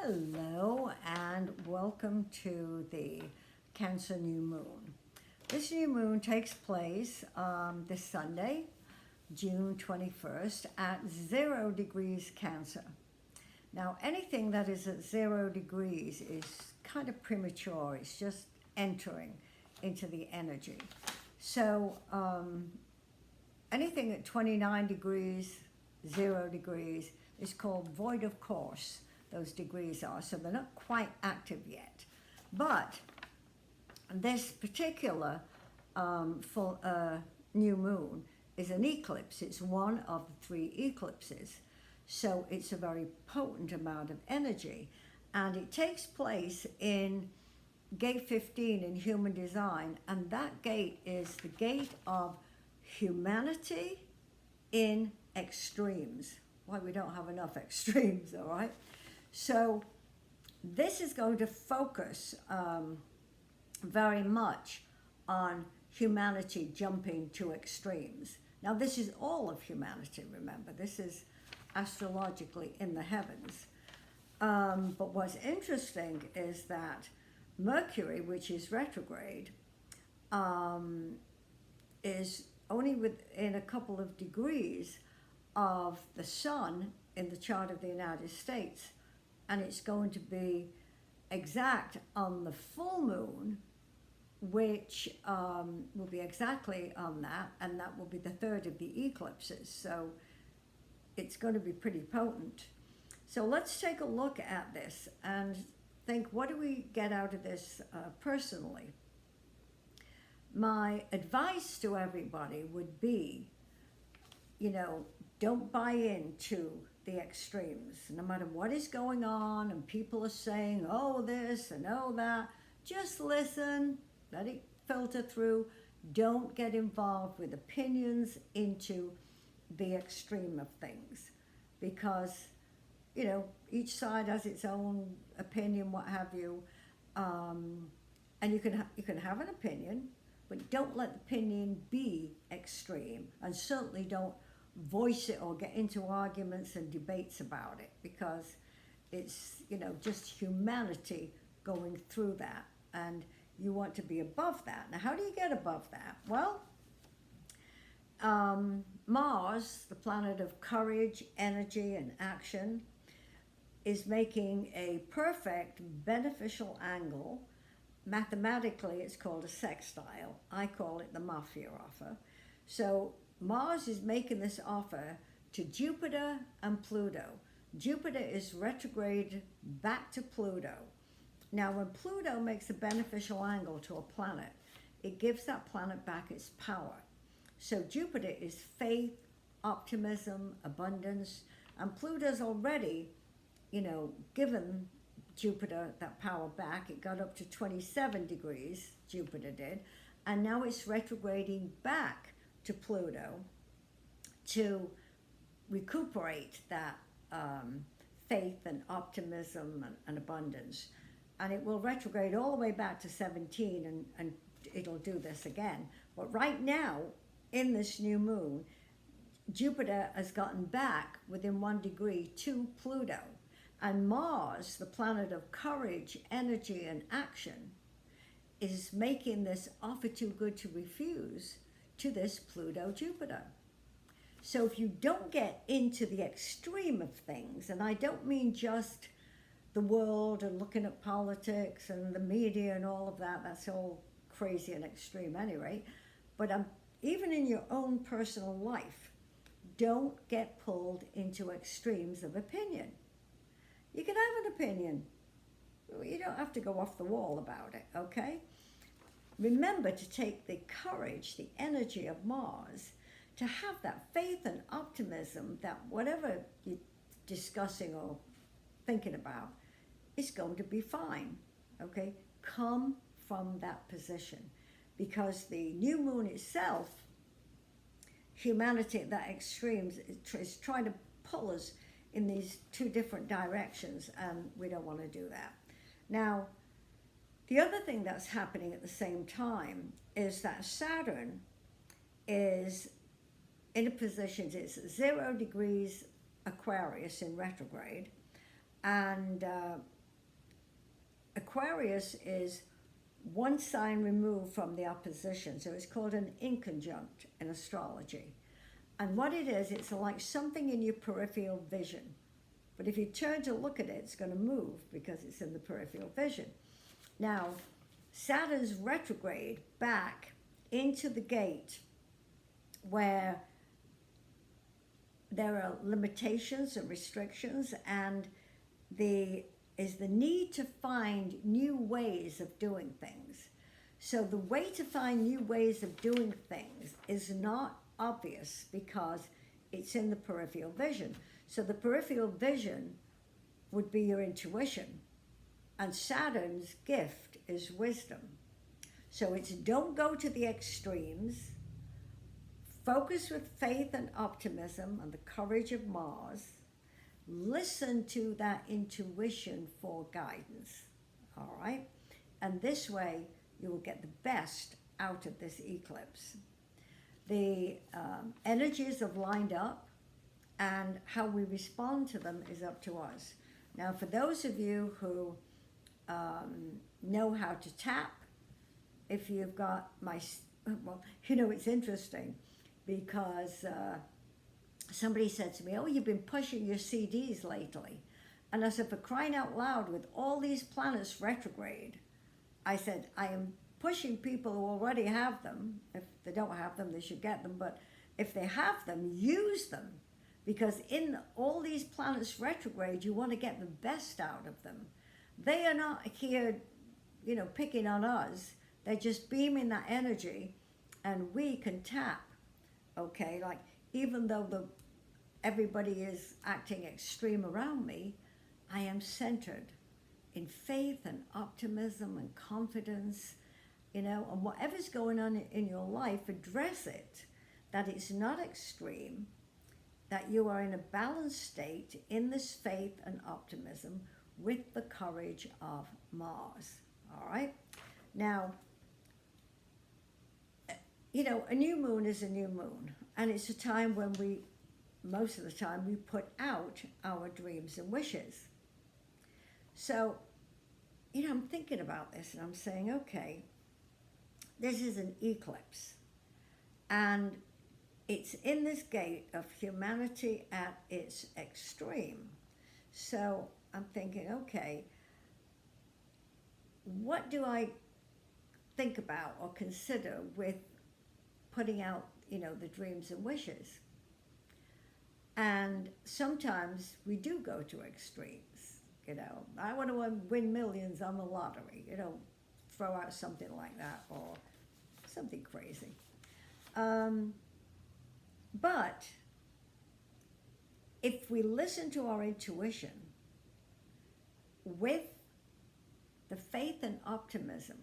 Hello and welcome to the Cancer New Moon. This new moon takes place this Sunday, June 21st at 0 degrees Cancer. Now anything that is at 0 degrees is kind of premature. It's just entering into the energy. So anything at 29 degrees, 0 degrees is called void of course. Those degrees are, so they're not quite active yet. But this particular new moon is an eclipse. It's one of the 3 eclipses. So it's a very potent amount of energy. And it takes place in gate 15 in human design. And that gate is the gate of humanity in extremes. Why, we don't have enough extremes, all right? So this is going to focus very much on humanity jumping to extremes. Now this is all of humanity, remember. This is astrologically in the heavens. But what's interesting is that Mercury, which is retrograde, is only within a couple of degrees of the sun in the chart of the United States. And it's going to be exact on the full moon, which will be exactly on that, and that will be the third of the eclipses. So it's going to be pretty potent. So let's take a look at this and think, what do we get out of this personally? My advice to everybody would be, don't buy into the extremes. No matter what is going on and people are saying, oh this and oh that, just listen, let it filter through. Don't get involved with opinions into the extreme of things, because each side has its own opinion, what have you, and you can have an opinion, but don't let the opinion be extreme, and certainly don't voice it or get into arguments and debates about it, because it's just humanity going through that, and you want to be above that. Now how do you get above that? Well, Mars, the planet of courage, energy and action, is making a perfect beneficial angle. Mathematically it's called a sextile. I call it the mafia offer. So Mars is making this offer to Jupiter and Pluto. Jupiter is retrograde back to Pluto. Now when Pluto makes a beneficial angle to a planet, it gives that planet back its power. So Jupiter is faith, optimism, abundance, and Pluto's already, given Jupiter that power back. It got up to 27 degrees, Jupiter did, and now it's retrograding back to Pluto to recuperate that faith and optimism and abundance. And it will retrograde all the way back to 17 and it'll do this again. But right now, in this new moon, Jupiter has gotten back within 1 degree to Pluto. And Mars, the planet of courage, energy, and action, is making this offer too good to refuse to this Pluto-Jupiter. So if you don't get into the extreme of things, and I don't mean just the world and looking at politics and the media and all of that, that's all crazy and extreme anyway, but even in your own personal life, don't get pulled into extremes of opinion. You can have an opinion. You don't have to go off the wall about it, okay? Remember to take the courage, the energy of Mars, to have that faith and optimism that whatever you're discussing or thinking about is going to be fine, okay? Come from that position, because the new moon itself, humanity at that extremes, is trying to pull us in these 2 different directions, and we don't want to do that. Now, the other thing that's happening at the same time is that Saturn is in a position, it's 0 degrees Aquarius in retrograde, and Aquarius is one sign removed from the opposition, so it's called an inconjunct in astrology. And what it is, it's like something in your peripheral vision. But if you turn to look at it, it's going to move because it's in the peripheral vision. Now, Saturn's retrograde back into the gate where there are limitations and restrictions, and is the need to find new ways of doing things. So the way to find new ways of doing things is not obvious because it's in the peripheral vision. So the peripheral vision would be your intuition, and Saturn's gift is wisdom. So it's don't go to the extremes, focus with faith and optimism and the courage of Mars. Listen to that intuition for guidance, all right? And this way, you will get the best out of this eclipse. The energies have lined up, and how we respond to them is up to us. Now, for those of you who know how to tap, if you've got well, it's interesting because somebody said to me, oh, you've been pushing your CDs lately. And I said, for crying out loud, with all these planets retrograde, I said, I am pushing people who already have them. If they don't have them, they should get them. But if they have them, use them. Because in all these planets retrograde, you want to get the best out of them. They are not here, picking on us. They're just beaming that energy, and we can tap, okay? Like, even though everybody is acting extreme around me, I am centered in faith and optimism and confidence, and whatever's going on in your life, address it, that it's not extreme, that you are in a balanced state in this faith and optimism with the courage of Mars, all right? Now, a new moon is a new moon, and it's a time when most of the time, we put out our dreams and wishes. So, I'm thinking about this, and I'm saying, okay, this is an eclipse, and it's in this gate of humanity at its extreme. So I'm thinking, okay, what do I think about or consider with putting out, the dreams and wishes? And sometimes we do go to extremes, I want to win millions on the lottery, throw out something like that, or something crazy. But if we listen to our intuition with the faith and optimism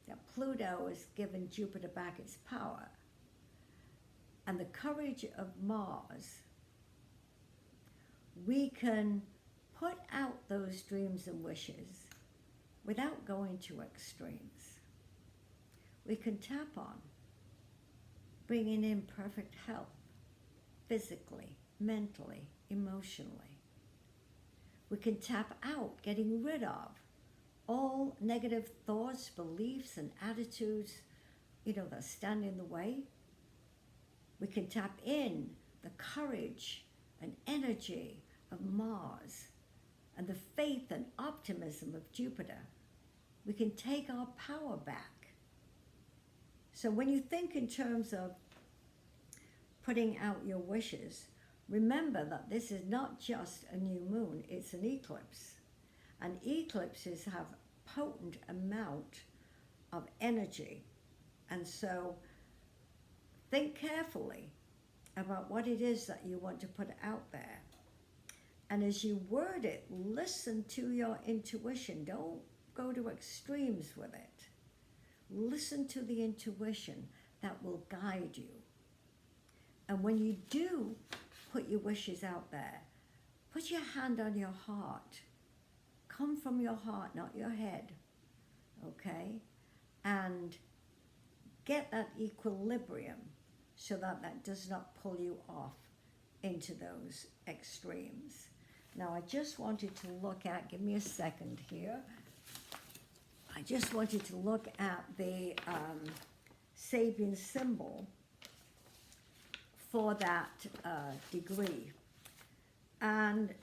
that Pluto has given Jupiter back its power, and the courage of Mars, we can put out those dreams and wishes without going to extremes. We can tap on bringing in perfect health, physically, mentally, emotionally. We can tap out getting rid of all negative thoughts, beliefs, and attitudes, that stand in the way. We can tap in the courage and energy of Mars and the faith and optimism of Jupiter. We can take our power back. So when you think in terms of putting out your wishes, remember that this is not just a new moon, it's an eclipse. And eclipses have potent amount of energy. And so think carefully about what it is that you want to put out there. And as you word it, listen to your intuition. Don't go to extremes with it. Listen to the intuition that will guide you. And when you do put your wishes out there, put your hand on your heart. Come from your heart, not your head, okay? And get that equilibrium so that that does not pull you off into those extremes. Now, I just wanted to look at, give me a second here. I just want you to look at the Sabian symbol for that degree. And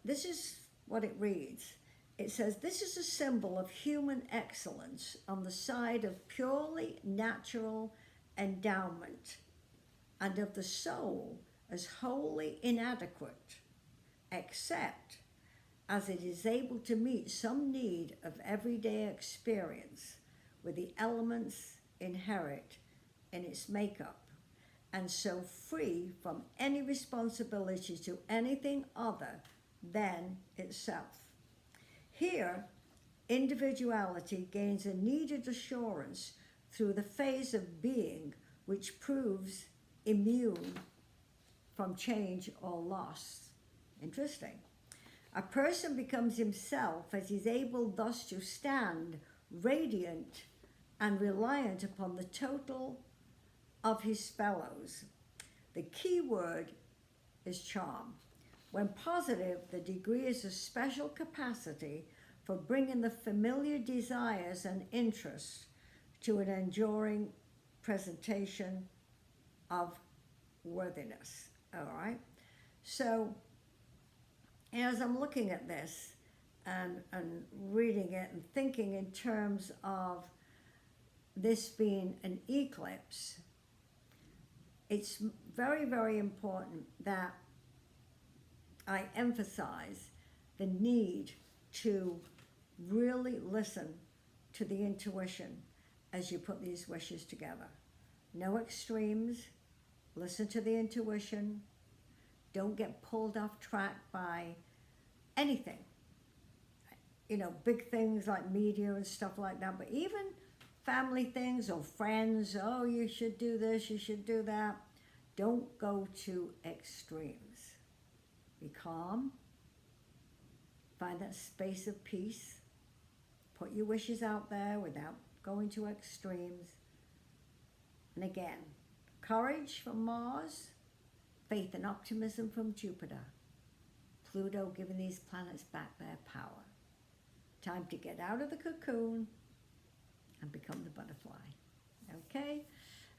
this is what it reads. It says, this is a symbol of human excellence on the side of purely natural endowment and of the soul as wholly inadequate, except as it is able to meet some need of everyday experience with the elements inherent in its makeup, and so free from any responsibility to anything other than itself. Here, individuality gains a needed assurance through the phase of being which proves immune from change or loss. Interesting. A person becomes himself as he's able thus to stand radiant and reliant upon the total of his fellows. The key word is charm. When positive, the degree is a special capacity for bringing the familiar desires and interests to an enduring presentation of worthiness. All right? So, as I'm looking at this and reading it and thinking in terms of this being an eclipse, it's very, very important that I emphasize the need to really listen to the intuition as you put these wishes together. No extremes. Listen to the intuition. Don't get pulled off track by anything. You know, big things like media and stuff like that, but even family things or friends, oh, you should do this, you should do that. Don't go to extremes. Be calm. Find that space of peace. Put your wishes out there without going to extremes. And again, courage from Mars, faith and optimism from Jupiter. Pluto giving these planets back their power. Time to get out of the cocoon and become the butterfly. Okay?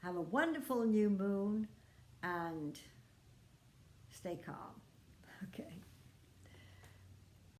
Have a wonderful new moon and stay calm. Okay.